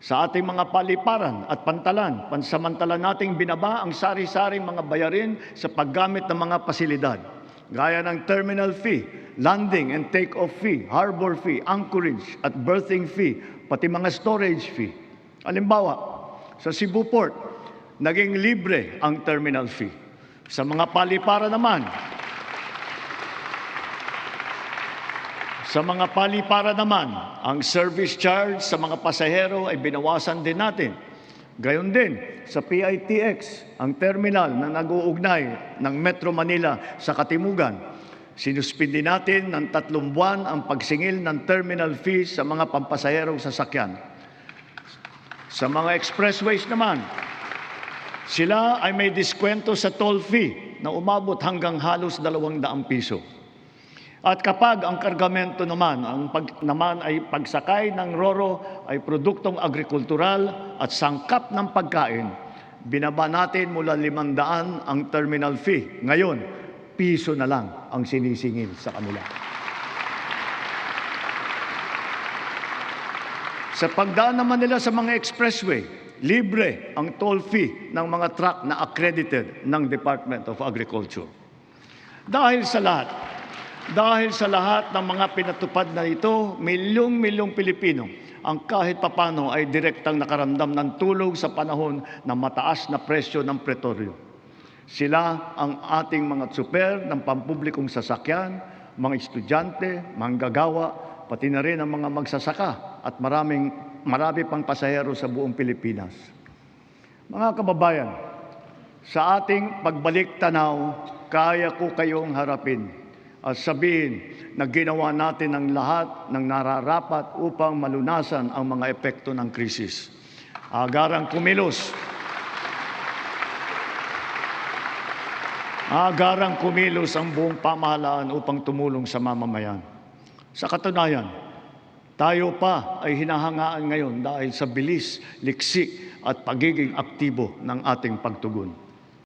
Sa ating mga paliparan at pantalan, pansamantala nating binaba ang sari-saring mga bayarin sa paggamit ng mga pasilidad, gaya ng terminal fee, landing and take-off fee, harbor fee, anchorage at berthing fee, pati mga storage fee. Halimbawa, sa Cebu Port, naging libre ang terminal fee. Sa mga paliparan naman, ang service charge sa mga pasahero ay binawasan din natin. Gayon din sa PITX, ang terminal na nag-uugnay ng Metro Manila sa Katimugan. Sinuspindi natin ng 3 buwan ang pagsingil ng terminal fees sa mga pampasaherong sasakyan. Sa mga expressways naman, sila ay may diskwento sa toll fee na umabot hanggang halos 200 piso. At kapag ang kargamento naman, ay pagsakay ng RoRo ay produktong agrikultural at sangkap ng pagkain, binaba natin mula 500 ang terminal fee. Ngayon, piso na lang ang sinisingil sa kanila. Sa pagdaan naman nila sa mga expressway, libre ang toll fee ng mga truck na accredited ng Department of Agriculture. Dahil sa lahat ng mga pinatupad na ito, milyong-milyong Pilipino ang kahit papano ay direktang nakaramdam ng tulong sa panahon ng mataas na presyo ng petrolyo. Sila ang ating mga tsuper ng pampublikong sasakyan, mga estudyante, manggagawa, pati na rin ang mga magsasaka at marami pang pasahero sa buong Pilipinas. Mga kababayan, sa ating pagbalik tanaw, kaya ko kayong harapin at sabihin na ginawa natin ang lahat ng nararapat upang malunasan ang mga epekto ng krisis. Agarang kumilos ang buong pamahalaan upang tumulong sa mamamayan. Sa katunayan, tayo pa ay hinahangaan ngayon dahil sa bilis, liksi at pagiging aktibo ng ating pagtugon.